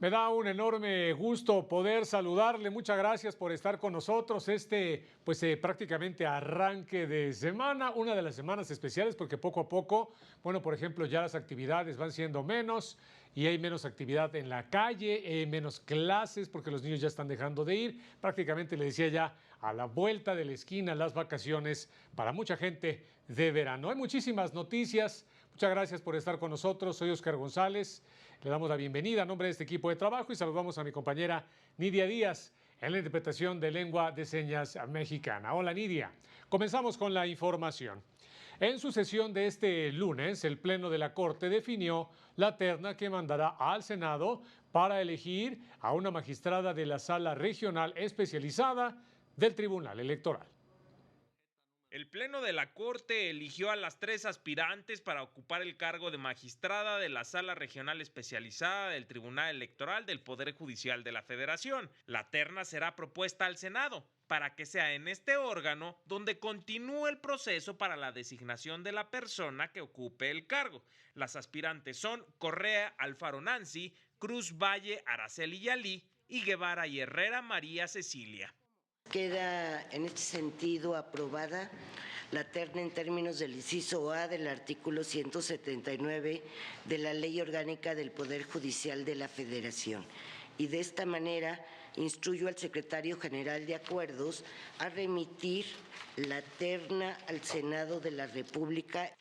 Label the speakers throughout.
Speaker 1: Me da un enorme gusto poder saludarle. Muchas gracias por estar con nosotros. Prácticamente arranque de semana, una de las semanas especiales porque poco a poco, bueno, por ejemplo, ya las actividades van siendo menos y hay menos actividad en la calle, menos clases porque los niños ya están dejando de ir. Prácticamente le decía ya a la vuelta de la esquina las vacaciones para mucha gente de verano. Hay muchísimas noticias. Muchas gracias por estar con nosotros. Soy Oscar González. Le damos la bienvenida a nombre de este equipo de trabajo y saludamos a mi compañera Nidia Díaz en la interpretación de lengua de señas mexicana. Hola Nidia. Comenzamos con la información. En su sesión de este lunes, el Pleno de la Corte definió la terna que mandará al Senado para elegir a una magistrada de la Sala Regional Especializada del Tribunal Electoral.
Speaker 2: El Pleno de la Corte eligió a las 3 aspirantes para ocupar el cargo de magistrada de la Sala Regional Especializada del Tribunal Electoral del Poder Judicial de la Federación. La terna será propuesta al Senado para que sea en este órgano donde continúe el proceso para la designación de la persona que ocupe el cargo. Las aspirantes son Correa Alfaro Nancy, Cruz Valle Araceli Yalí y Guevara y Herrera María Cecilia.
Speaker 3: Queda en este sentido aprobada la terna en términos del inciso A del artículo 179 de la Ley Orgánica del Poder Judicial de la Federación. Y de esta manera instruyo al Secretario General de Acuerdos a remitir la terna al Senado de la República.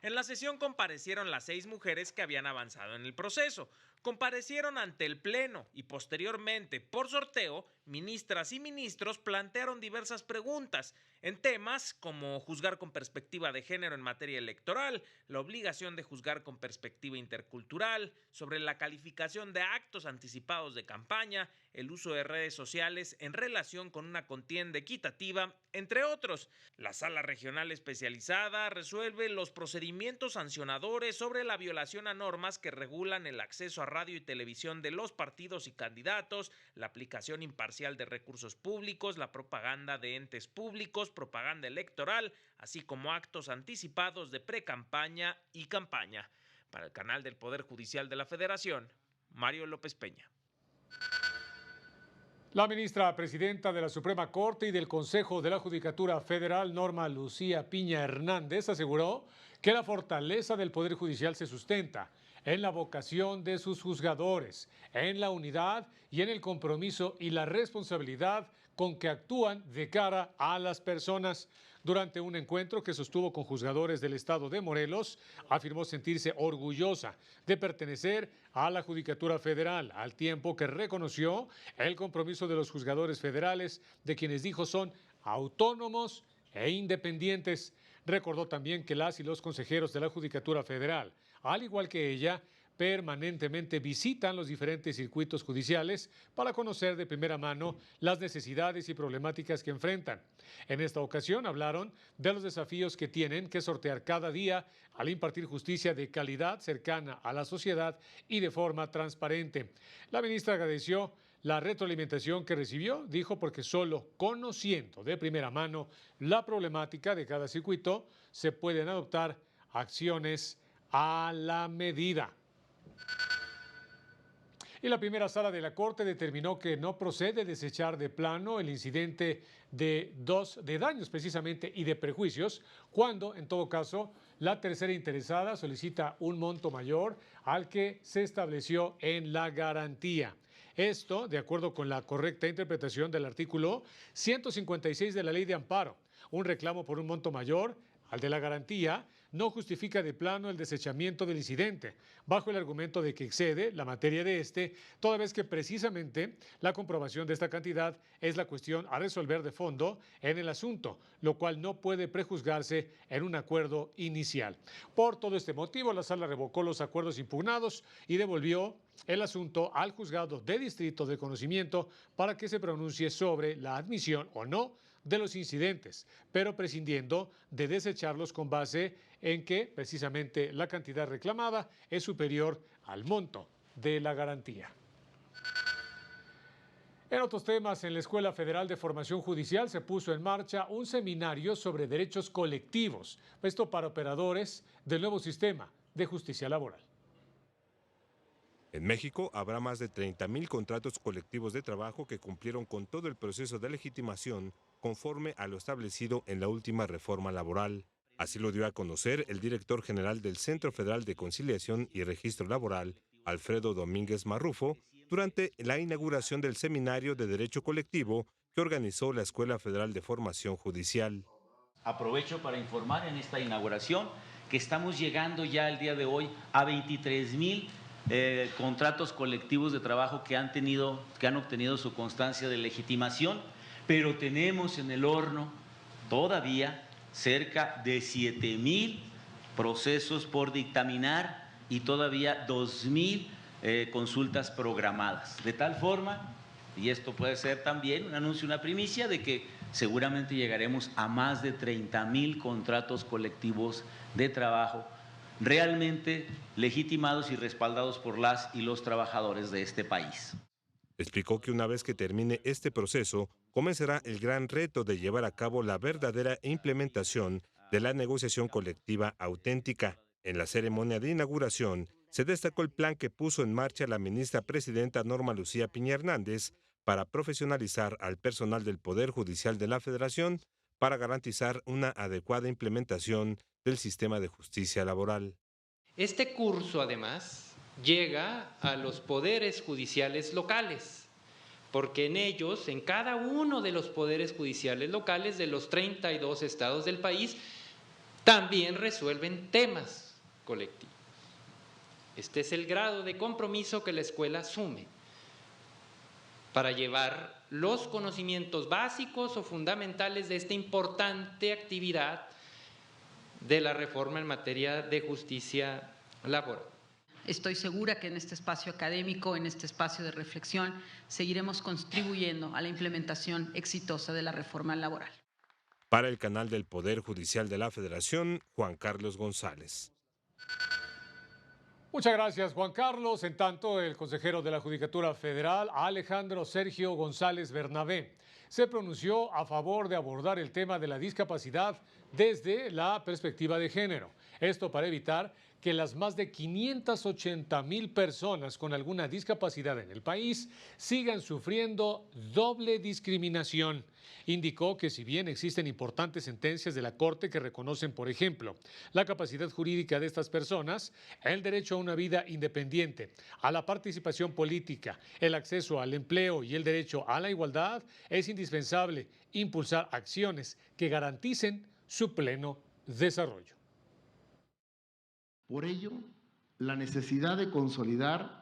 Speaker 2: En la sesión comparecieron las 6 mujeres que habían avanzado en el proceso. Comparecieron ante el Pleno y posteriormente, por sorteo, ministras y ministros plantearon diversas preguntas en temas como juzgar con perspectiva de género en materia electoral, la obligación de juzgar con perspectiva intercultural, sobre la calificación de actos anticipados de campaña, el uso de redes sociales en relación con una contienda equitativa, entre otros. La Sala Regional Especializada resuelve los procedimientos sancionadores sobre la violación a normas que regulan el acceso a radio y televisión de los partidos y candidatos, la aplicación imparcial de recursos públicos, la propaganda de entes públicos, propaganda electoral, así como actos anticipados de precampaña y campaña. Para el canal del Poder Judicial de la Federación, Mario López Peña.
Speaker 1: La ministra presidenta de la Suprema Corte y del Consejo de la Judicatura Federal, Norma Lucía Piña Hernández, aseguró que la fortaleza del Poder Judicial se sustenta en la vocación de sus juzgadores, en la unidad y en el compromiso y la responsabilidad con que actúan de cara a las personas. Durante un encuentro que sostuvo con juzgadores del estado de Morelos, afirmó sentirse orgullosa de pertenecer a la Judicatura Federal, al tiempo que reconoció el compromiso de los juzgadores federales, de quienes dijo son autónomos e independientes. Recordó también que las y los consejeros de la Judicatura Federal, al igual que ella, permanentemente visitan los diferentes circuitos judiciales para conocer de primera mano las necesidades y problemáticas que enfrentan. En esta ocasión hablaron de los desafíos que tienen que sortear cada día al impartir justicia de calidad, cercana a la sociedad y de forma transparente. La ministra agradeció la retroalimentación que recibió, dijo, porque solo conociendo de primera mano la problemática de cada circuito se pueden adoptar acciones a la medida. Y la primera sala de la Corte determinó que no procede desechar de plano el incidente de daños precisamente y de prejuicios, cuando, en todo caso, la tercera interesada solicita un monto mayor al que se estableció en la garantía. Esto, de acuerdo con la correcta interpretación del artículo 156 de la Ley de Amparo. Un reclamo por un monto mayor al de la garantía no justifica de plano el desechamiento del incidente, bajo el argumento de que excede la materia de este, toda vez que precisamente la comprobación de esta cantidad es la cuestión a resolver de fondo en el asunto, lo cual no puede prejuzgarse en un acuerdo inicial. Por todo este motivo, la sala revocó los acuerdos impugnados y devolvió el asunto al juzgado de distrito de conocimiento para que se pronuncie sobre la admisión o no de los incidentes, pero prescindiendo de desecharlos con base en que precisamente la cantidad reclamada es superior al monto de la garantía. En otros temas, en la Escuela Federal de Formación Judicial se puso en marcha un seminario sobre derechos colectivos, esto para operadores del nuevo sistema de justicia laboral.
Speaker 4: En México habrá más de 30,000 contratos colectivos de trabajo que cumplieron con todo el proceso de legitimación conforme a lo establecido en la última reforma laboral. Así lo dio a conocer el director general del Centro Federal de Conciliación y Registro Laboral, Alfredo Domínguez Marrufo, durante la inauguración del Seminario de Derecho Colectivo que organizó la Escuela Federal de Formación Judicial.
Speaker 5: Aprovecho para informar en esta inauguración que estamos llegando ya el día de hoy a 23,000 contratos colectivos de trabajo que han obtenido su constancia de legitimación, pero tenemos en el horno todavía cerca de 7,000 procesos por dictaminar y todavía 2,000 consultas programadas. De tal forma, y esto puede ser también un anuncio, una primicia, de que seguramente llegaremos a más de 30,000 contratos colectivos de trabajo realmente legitimados y respaldados por las y los trabajadores de este país.
Speaker 4: Explicó que una vez que termine este proceso, comenzará el gran reto de llevar a cabo la verdadera implementación de la negociación colectiva auténtica. En la ceremonia de inauguración, se destacó el plan que puso en marcha la ministra presidenta Norma Lucía Piña Hernández para profesionalizar al personal del Poder Judicial de la Federación para garantizar una adecuada implementación del sistema de justicia laboral.
Speaker 6: Este curso, además, llega a los poderes judiciales locales, porque en ellos, en cada uno de los poderes judiciales locales de los 32 estados del país, también resuelven temas colectivos. Este es el grado de compromiso que la escuela asume para llevar los conocimientos básicos o fundamentales de esta importante actividad de la reforma en materia de justicia laboral.
Speaker 7: Estoy segura que en este espacio académico, en este espacio de reflexión, seguiremos contribuyendo a la implementación exitosa de la reforma laboral.
Speaker 4: Para el canal del Poder Judicial de la Federación, Juan Carlos González.
Speaker 1: Muchas gracias, Juan Carlos. En tanto, el consejero de la Judicatura Federal, Alejandro Sergio González Bernabé, se pronunció a favor de abordar el tema de la discapacidad desde la perspectiva de género. Esto para evitar que las más de 580,000 personas con alguna discapacidad en el país sigan sufriendo doble discriminación. Indicó que si bien existen importantes sentencias de la Corte que reconocen, por ejemplo, la capacidad jurídica de estas personas, el derecho a una vida independiente, a la participación política, el acceso al empleo y el derecho a la igualdad, es indispensable impulsar acciones que garanticen su pleno desarrollo.
Speaker 8: Por ello, la necesidad de consolidar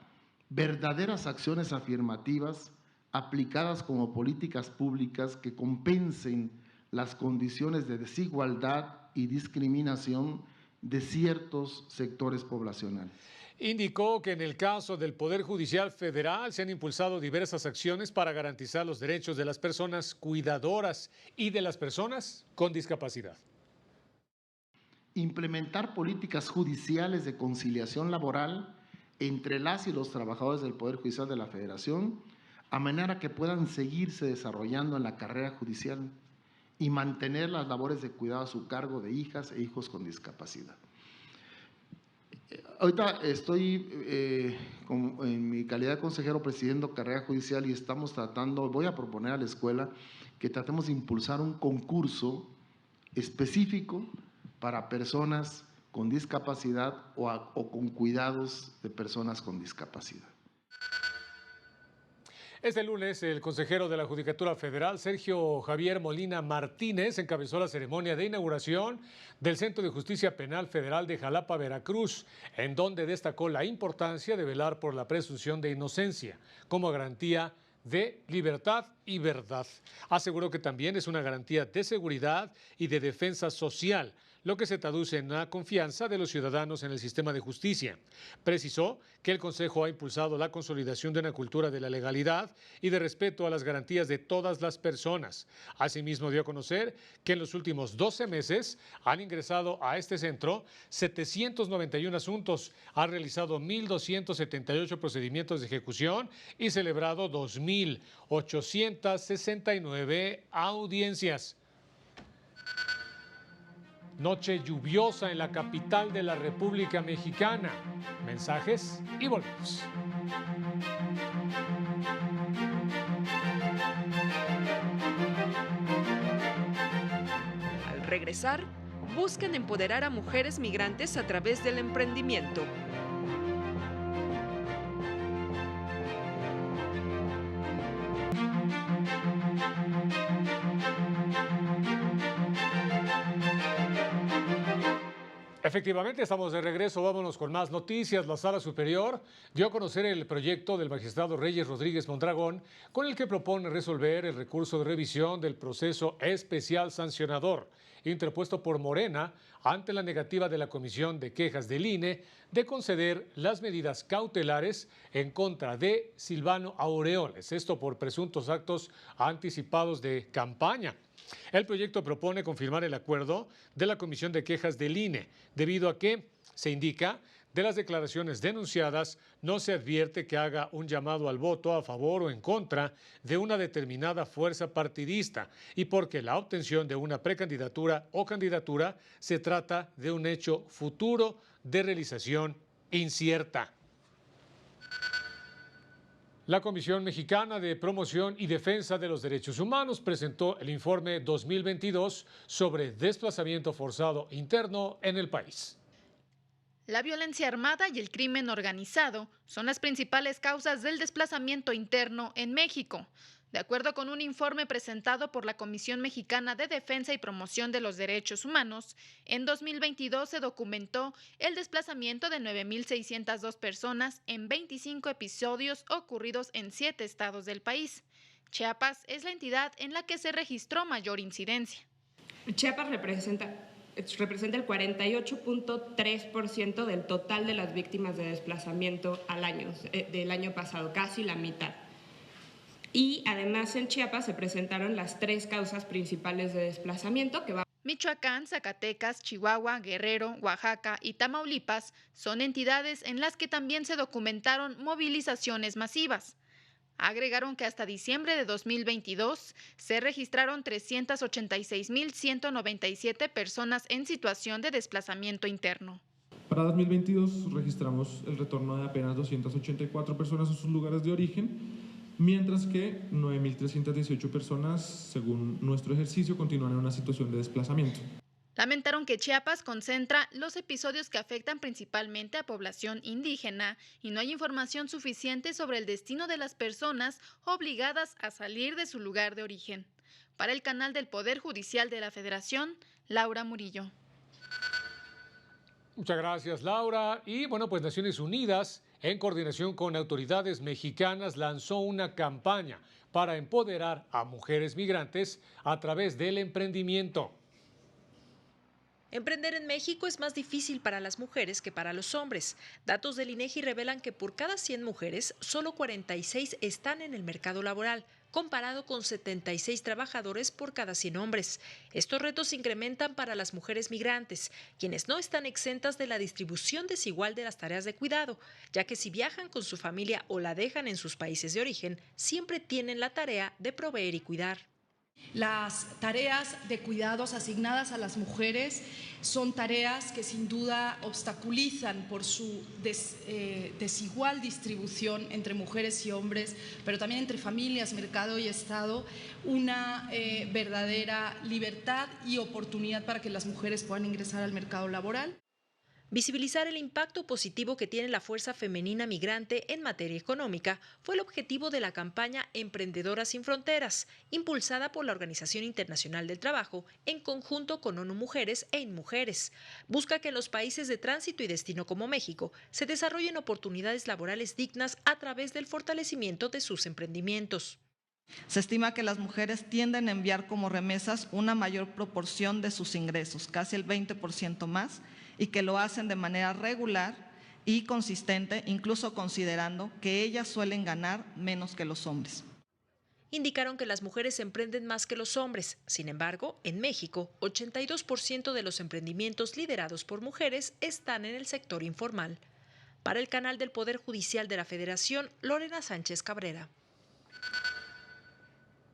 Speaker 8: verdaderas acciones afirmativas aplicadas como políticas públicas que compensen las condiciones de desigualdad y discriminación de ciertos sectores poblacionales.
Speaker 1: Indicó que en el caso del Poder Judicial Federal se han impulsado diversas acciones para garantizar los derechos de las personas cuidadoras y de las personas con discapacidad.
Speaker 8: Implementar políticas judiciales de conciliación laboral entre las y los trabajadores del Poder Judicial de la Federación, a manera que puedan seguirse desarrollando en la carrera judicial y mantener las labores de cuidado a su cargo de hijas e hijos con discapacidad. Ahorita estoy en mi calidad de consejero presidiendo carrera judicial y estamos tratando, voy a proponer a la escuela que tratemos de impulsar un concurso específico para personas con discapacidad o con cuidados de personas con discapacidad.
Speaker 1: Este lunes, el consejero de la Judicatura Federal, Sergio Javier Molina Martínez, encabezó la ceremonia de inauguración del Centro de Justicia Penal Federal de Jalapa, Veracruz, en donde destacó la importancia de velar por la presunción de inocencia como garantía de libertad y verdad. Aseguró que también es una garantía de seguridad y de defensa social, lo que se traduce en la confianza de los ciudadanos en el sistema de justicia. Precisó que el Consejo ha impulsado la consolidación de una cultura de la legalidad y de respeto a las garantías de todas las personas. Asimismo, dio a conocer que en los últimos 12 meses han ingresado a este centro 791 asuntos, ha realizado 1,278 procedimientos de ejecución y celebrado 2,869 audiencias. Noche lluviosa en la capital de la República Mexicana. Mensajes y volvemos.
Speaker 9: Al regresar, buscan empoderar a mujeres migrantes a través del emprendimiento.
Speaker 1: Efectivamente, estamos de regreso, vámonos con más noticias. La Sala Superior dio a conocer el proyecto del magistrado Reyes Rodríguez Mondragón, con el que propone resolver el recurso de revisión del proceso especial sancionador, interpuesto por Morena ante la negativa de la Comisión de Quejas del INE de conceder las medidas cautelares en contra de Silvano Aureoles, esto por presuntos actos anticipados de campaña. El proyecto propone confirmar el acuerdo de la Comisión de Quejas del INE, debido a que, se indica, de las declaraciones denunciadas no se advierte que haga un llamado al voto a favor o en contra de una determinada fuerza partidista y porque la obtención de una precandidatura o candidatura se trata de un hecho futuro de realización incierta. La Comisión Mexicana de Promoción y Defensa de los Derechos Humanos presentó el informe 2022 sobre desplazamiento forzado interno en el país.
Speaker 10: La violencia armada y el crimen organizado son las principales causas del desplazamiento interno en México. De acuerdo con un informe presentado por la Comisión Mexicana de Defensa y Promoción de los Derechos Humanos, en 2022 se documentó el desplazamiento de 9.602 personas en 25 episodios ocurridos en 7 estados del país. Chiapas es la entidad en la que se registró mayor incidencia.
Speaker 11: Chiapas representa el 48.3% del total de las víctimas de desplazamiento del año pasado, casi la mitad. Y además en Chiapas se presentaron las 3 causas principales de desplazamiento que va.
Speaker 10: Michoacán, Zacatecas, Chihuahua, Guerrero, Oaxaca y Tamaulipas son entidades en las que también se documentaron movilizaciones masivas. Agregaron que hasta diciembre de 2022 se registraron 386.197 personas en situación de desplazamiento interno.
Speaker 12: Para 2022 registramos el retorno de apenas 284 personas a sus lugares de origen, mientras que 9.318 personas, según nuestro ejercicio, continúan en una situación de desplazamiento.
Speaker 10: Lamentaron que Chiapas concentra los episodios que afectan principalmente a población indígena y no hay información suficiente sobre el destino de las personas obligadas a salir de su lugar de origen. Para el canal del Poder Judicial de la Federación, Laura Murillo.
Speaker 1: Muchas gracias, Laura. Y bueno, pues Naciones Unidas, en coordinación con autoridades mexicanas, lanzó una campaña para empoderar a mujeres migrantes a través del emprendimiento.
Speaker 13: Emprender en México es más difícil para las mujeres que para los hombres. Datos del INEGI revelan que por cada 100 mujeres, solo 46 están en el mercado laboral, comparado con 76 trabajadores por cada 100 hombres. Estos retos se incrementan para las mujeres migrantes, quienes no están exentas de la distribución desigual de las tareas de cuidado, ya que si viajan con su familia o la dejan en sus países de origen, siempre tienen la tarea de proveer y cuidar.
Speaker 14: Las tareas de cuidados asignadas a las mujeres son tareas que sin duda obstaculizan por su desigual distribución entre mujeres y hombres, pero también entre familias, mercado y Estado, una verdadera libertad y oportunidad para que las mujeres puedan ingresar al mercado laboral.
Speaker 13: Visibilizar el impacto positivo que tiene la fuerza femenina migrante en materia económica fue el objetivo de la campaña Emprendedoras sin Fronteras, impulsada por la Organización Internacional del Trabajo en conjunto con ONU Mujeres e InMujeres. Busca que en los países de tránsito y destino como México se desarrollen oportunidades laborales dignas a través del fortalecimiento de sus emprendimientos.
Speaker 15: Se estima que las mujeres tienden a enviar como remesas una mayor proporción de sus ingresos, casi el 20% más, y que lo hacen de manera regular y consistente, incluso considerando que ellas suelen ganar menos que los hombres.
Speaker 13: Indicaron que las mujeres emprenden más que los hombres. Sin embargo, en México, 82% de los emprendimientos liderados por mujeres están en el sector informal. Para el canal del Poder Judicial de la Federación, Lorena Sánchez Cabrera.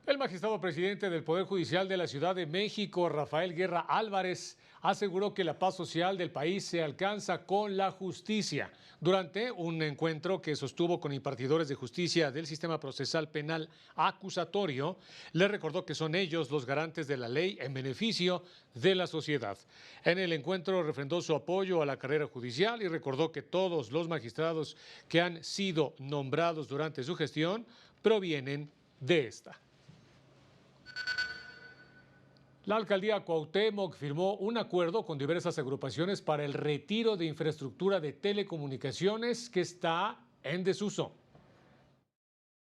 Speaker 1: El magistrado presidente del Poder Judicial de la Ciudad de México, Rafael Guerra Álvarez, aseguró que la paz social del país se alcanza con la justicia. Durante un encuentro que sostuvo con impartidores de justicia del sistema procesal penal acusatorio, le recordó que son ellos los garantes de la ley en beneficio de la sociedad. En el encuentro refrendó su apoyo a la carrera judicial y recordó que todos los magistrados que han sido nombrados durante su gestión provienen de esta. La alcaldía Cuauhtémoc firmó un acuerdo con diversas agrupaciones para el retiro de infraestructura de telecomunicaciones que está en desuso.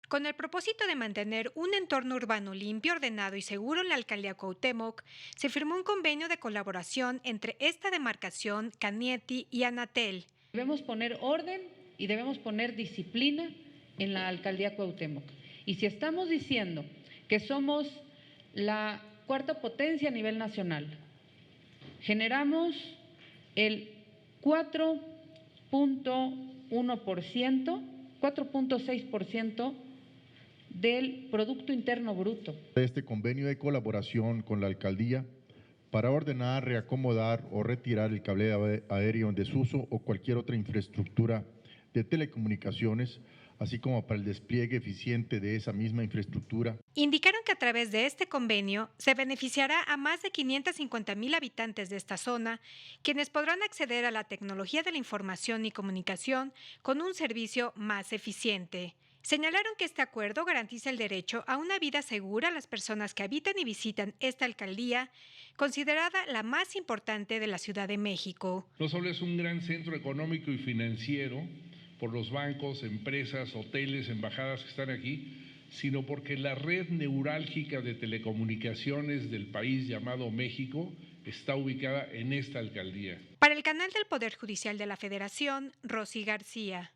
Speaker 16: Con el propósito de mantener un entorno urbano limpio, ordenado y seguro en la alcaldía Cuauhtémoc, se firmó un convenio de colaboración entre esta demarcación, Canieti y Anatel.
Speaker 17: Debemos poner orden y debemos poner disciplina en la alcaldía Cuauhtémoc. Y si estamos diciendo que somos la cuarta potencia a nivel nacional, generamos el 4.6% del Producto Interno Bruto.
Speaker 18: Este convenio de colaboración con la alcaldía para ordenar, reacomodar o retirar el cable aéreo en desuso o cualquier otra infraestructura de telecomunicaciones, así como para el despliegue eficiente de esa misma infraestructura.
Speaker 16: Indicaron que a través de este convenio se beneficiará a más de 550,000 habitantes de esta zona, quienes podrán acceder a la tecnología de la información y comunicación con un servicio más eficiente. Señalaron que este acuerdo garantiza el derecho a una vida segura a las personas que habitan y visitan esta alcaldía, considerada la más importante de la Ciudad de México.
Speaker 19: No solo es un gran centro económico y financiero, por los bancos, empresas, hoteles, embajadas que están aquí, sino porque la red neurálgica de telecomunicaciones del país llamado México está ubicada en esta alcaldía.
Speaker 16: Para el canal del Poder Judicial de la Federación, Rosy García.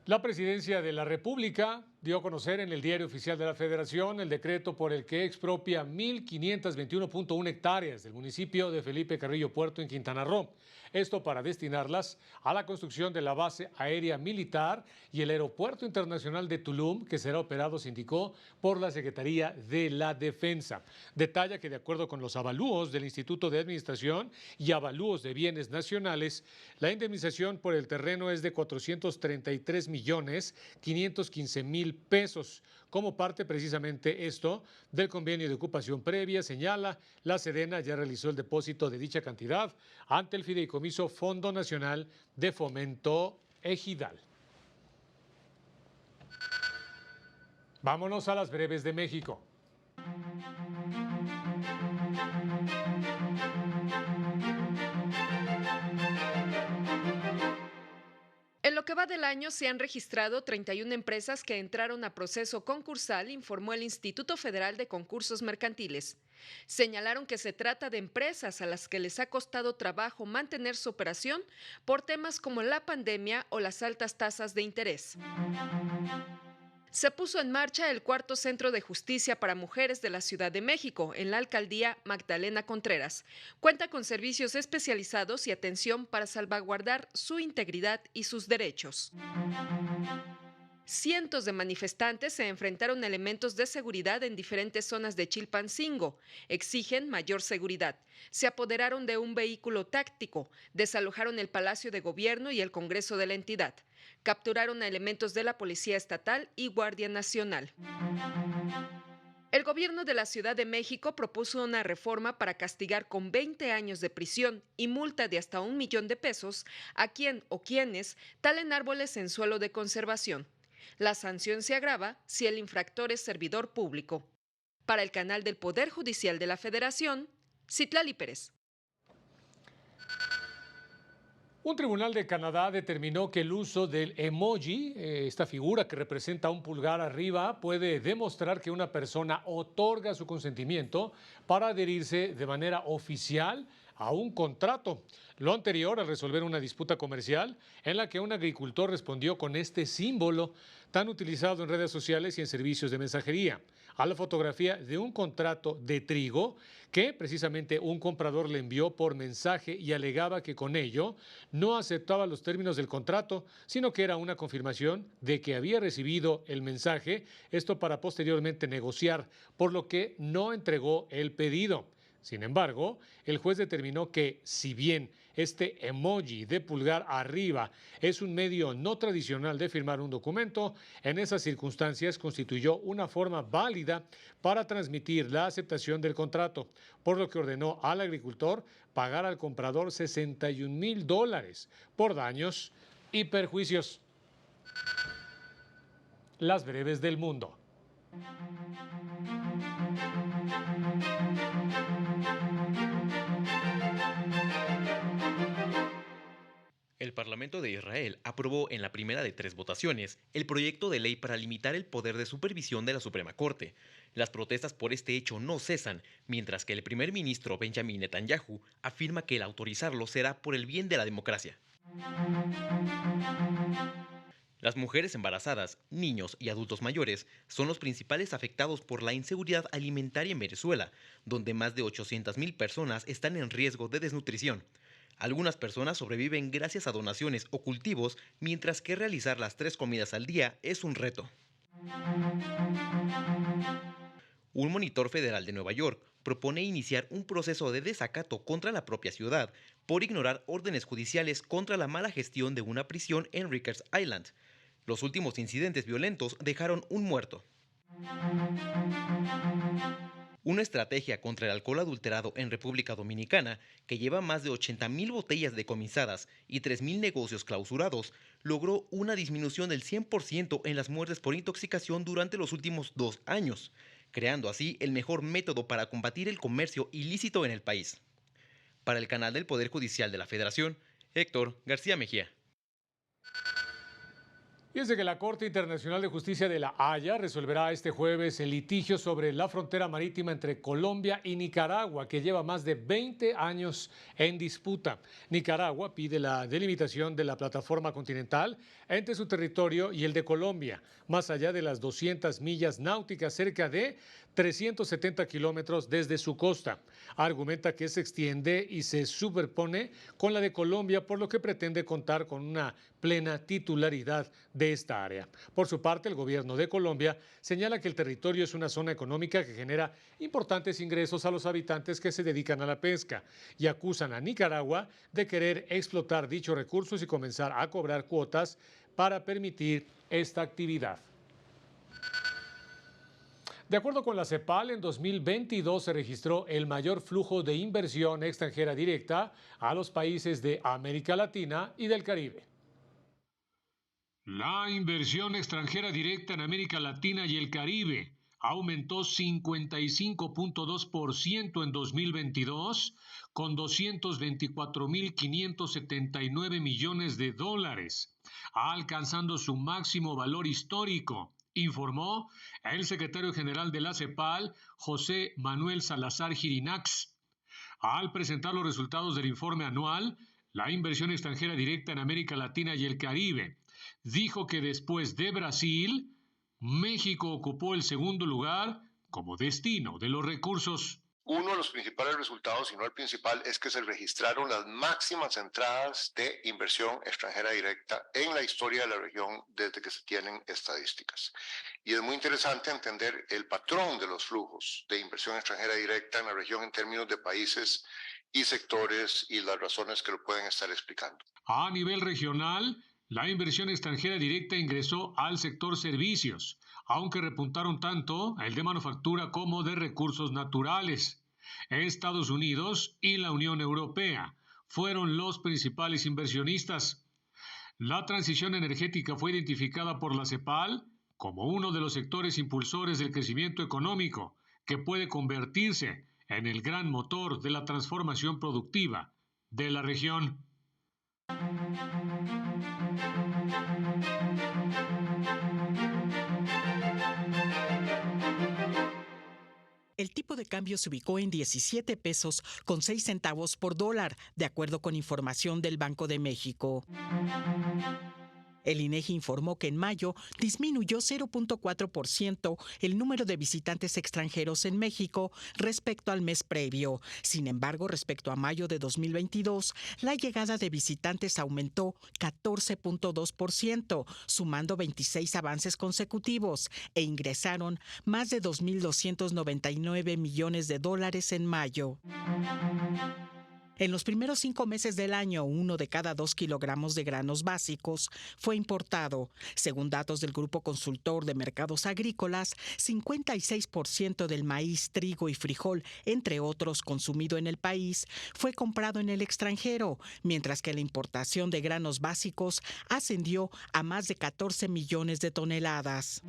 Speaker 1: La Presidencia de la República dio a conocer en el Diario Oficial de la Federación el decreto por el que expropia 1,521.1 hectáreas del municipio de Felipe Carrillo Puerto en Quintana Roo. Esto para destinarlas a la construcción de la base aérea militar y el aeropuerto internacional de Tulum, que será operado, se indicó, por la Secretaría de la Defensa. Detalla que de acuerdo con los avalúos del Instituto de Administración y avalúos de bienes nacionales, la indemnización por el terreno es de 433,515,000 pesos. Como parte precisamente esto del convenio de ocupación previa, señala, la Sedena ya realizó el depósito de dicha cantidad ante el Fideicomiso Fondo Nacional de Fomento Ejidal. Vámonos a las breves de México.
Speaker 9: En lo que va del año se han registrado 31 empresas que entraron a proceso concursal, informó el Instituto Federal de Concursos Mercantiles. Señalaron que se trata de empresas a las que les ha costado trabajo mantener su operación por temas como la pandemia o las altas tasas de interés. Se puso en marcha el cuarto Centro de Justicia para Mujeres de la Ciudad de México, en la alcaldía Magdalena Contreras. Cuenta con servicios especializados y atención para salvaguardar su integridad y sus derechos. Cientos de manifestantes se enfrentaron a elementos de seguridad en diferentes zonas de Chilpancingo. Exigen mayor seguridad. Se apoderaron de un vehículo táctico, desalojaron el Palacio de Gobierno y el Congreso de la entidad. Capturaron a elementos de la Policía Estatal y Guardia Nacional. El gobierno de la Ciudad de México propuso una reforma para castigar con 20 años de prisión y multa de hasta 1 millón de pesos a quien o quienes talen árboles en suelo de conservación. La sanción se agrava si el infractor es servidor público. Para el canal del Poder Judicial de la Federación, Citlali Pérez.
Speaker 1: Un tribunal de Canadá determinó que el uso del emoji, esta figura que representa un pulgar arriba, puede demostrar que una persona otorga su consentimiento para adherirse de manera oficial a un contrato. Lo anterior al resolver una disputa comercial en la que un agricultor respondió con este símbolo. tan utilizado en redes sociales y en servicios de mensajería, a la fotografía de un contrato de trigo que precisamente un comprador le envió por mensaje y alegaba que con ello no aceptaba los términos del contrato, sino que era una confirmación de que había recibido el mensaje, esto para posteriormente negociar, por lo que no entregó el pedido. Sin embargo, el juez determinó que, si bien este emoji de pulgar arriba es un medio no tradicional de firmar un documento, en esas circunstancias constituyó una forma válida para transmitir la aceptación del contrato, por lo que ordenó al agricultor pagar al comprador $61,000 por daños y perjuicios. Las breves del mundo.
Speaker 20: El Parlamento de Israel aprobó en la primera de 3 votaciones el proyecto de ley para limitar el poder de supervisión de la Suprema Corte. Las protestas por este hecho no cesan, mientras que el primer ministro Benjamin Netanyahu afirma que el autorizarlo será por el bien de la democracia. Las mujeres embarazadas, niños y adultos mayores son los principales afectados por la inseguridad alimentaria en Venezuela, donde más de 800,000 personas están en riesgo de desnutrición. Algunas personas sobreviven gracias a donaciones o cultivos, mientras que realizar las 3 comidas al día es un reto. Un monitor federal de Nueva York propone iniciar un proceso de desacato contra la propia ciudad por ignorar órdenes judiciales contra la mala gestión de una prisión en Rikers Island. Los últimos incidentes violentos dejaron un muerto. Una estrategia contra el alcohol adulterado en República Dominicana, que lleva más de 80,000 botellas decomisadas y 3,000 negocios clausurados, logró una disminución del 100% en las muertes por intoxicación durante los últimos 2 años, creando así el mejor método para combatir el comercio ilícito en el país. Para el canal del Poder Judicial de la Federación, Héctor García Mejía.
Speaker 1: Y es de que la Corte Internacional de Justicia de La Haya resolverá este jueves el litigio sobre la frontera marítima entre Colombia y Nicaragua, que lleva más de 20 años en disputa. Nicaragua pide la delimitación de la plataforma continental entre su territorio y el de Colombia, más allá de las 200 millas náuticas, cerca de 370 kilómetros desde su costa. Argumenta que se extiende y se superpone con la de Colombia, por lo que pretende contar con una plena titularidad de esta área. Por su parte, el gobierno de Colombia señala que el territorio es una zona económica que genera importantes ingresos a los habitantes que se dedican a la pesca y acusan a Nicaragua de querer explotar dichos recursos y comenzar a cobrar cuotas para permitir esta actividad. De acuerdo con la CEPAL, en 2022 se registró el mayor flujo de inversión extranjera directa a los países de América Latina y del Caribe. La inversión extranjera directa en América Latina y el Caribe aumentó 55.2% en 2022, con 224.579 millones de dólares, alcanzando su máximo valor histórico, informó el secretario general de la CEPAL, José Manuel Salazar Girinax. Al presentar los resultados del informe anual, la inversión extranjera directa en América Latina y el Caribe, dijo que después de Brasil, México ocupó el segundo lugar como destino de los recursos.
Speaker 21: Uno de los principales resultados, si no el principal, es que se registraron las máximas entradas de inversión extranjera directa en la historia de la región desde que se tienen estadísticas. Y es muy interesante entender el patrón de los flujos de inversión extranjera directa en la región en términos de países y sectores y las razones que lo pueden estar explicando.
Speaker 1: A nivel regional, la inversión extranjera directa ingresó al sector servicios, aunque repuntaron tanto el de manufactura como de recursos naturales. Estados Unidos y la Unión Europea fueron los principales inversionistas. La transición energética fue identificada por la CEPAL como uno de los sectores impulsores del crecimiento económico, que puede convertirse en el gran motor de la transformación productiva de la región.
Speaker 22: El tipo de cambio se ubicó en 17 pesos con 6 centavos por dólar, de acuerdo con información del Banco de México. El INEGI informó que en mayo disminuyó 0.4% el número de visitantes extranjeros en México respecto al mes previo. Sin embargo, respecto a mayo de 2022, la llegada de visitantes aumentó 14.2%, sumando 26 avances consecutivos, e ingresaron más de 2.299 millones de dólares en mayo. En los primeros 5 meses del año, 1 de cada 2 kilogramos de granos básicos fue importado. Según datos del Grupo Consultor de Mercados Agrícolas, 56% del maíz, trigo y frijol, entre otros, consumido en el país, fue comprado en el extranjero, mientras que la importación de granos básicos ascendió a más de 14 millones de toneladas.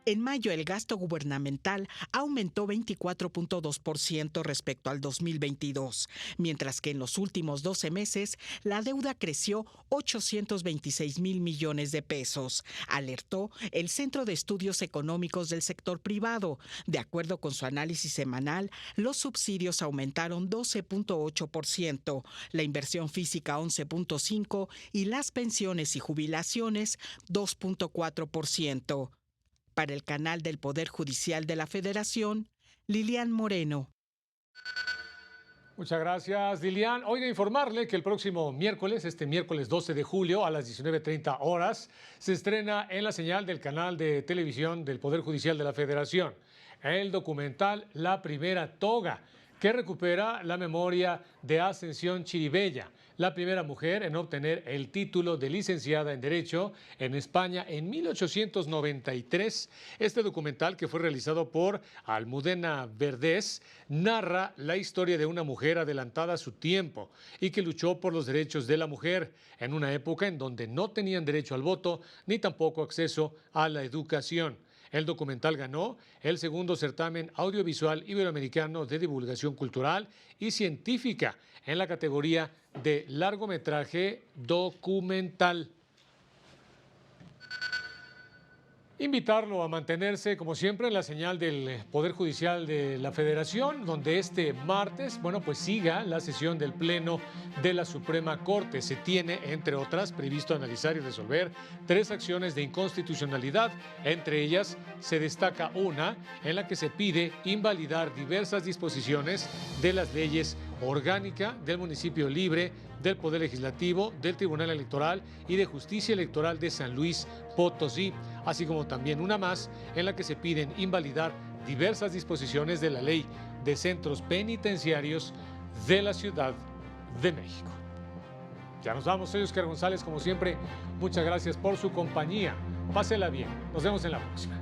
Speaker 22: En mayo, el gasto gubernamental aumentó 24.2% respecto al 2022, mientras que en los últimos 12 meses la deuda creció 826,000 millones de pesos, alertó el Centro de Estudios Económicos del Sector Privado. De acuerdo con su análisis semanal, los subsidios aumentaron 12.8%, la inversión física 11.5% y las pensiones y jubilaciones 2.4%. Para el canal del Poder Judicial de la Federación, Lilian Moreno.
Speaker 1: Muchas gracias, Lilian. Oiga, informarle que el próximo miércoles, miércoles 12 de julio a las 19:30 horas, se estrena en la señal del canal de televisión del Poder Judicial de la Federación el documental La Primera Toga, que recupera la memoria de Ascensión Chiribella, la primera mujer en obtener el título de licenciada en Derecho en España en 1893. Este documental, que fue realizado por Almudena Verdés, narra la historia de una mujer adelantada a su tiempo y que luchó por los derechos de la mujer en una época en donde no tenían derecho al voto ni tampoco acceso a la educación. El documental ganó el segundo certamen audiovisual iberoamericano de divulgación cultural y científica en la categoría de largometraje documental. Invitarlo a mantenerse, como siempre, en la señal del Poder Judicial de la Federación, donde este martes, siga la sesión del Pleno de la Suprema Corte. Se tiene, entre otras, previsto analizar y resolver 3 acciones de inconstitucionalidad. Entre ellas, se destaca una en la que se pide invalidar diversas disposiciones de las leyes orgánica del Municipio Libre, del Poder Legislativo, del Tribunal Electoral y de Justicia Electoral de San Luis Potosí, así como también una más en la que se piden invalidar diversas disposiciones de la Ley de Centros Penitenciarios de la Ciudad de México. Ya nos vamos, soy Oscar González, como siempre, muchas gracias por su compañía. Pásela bien, nos vemos en la próxima.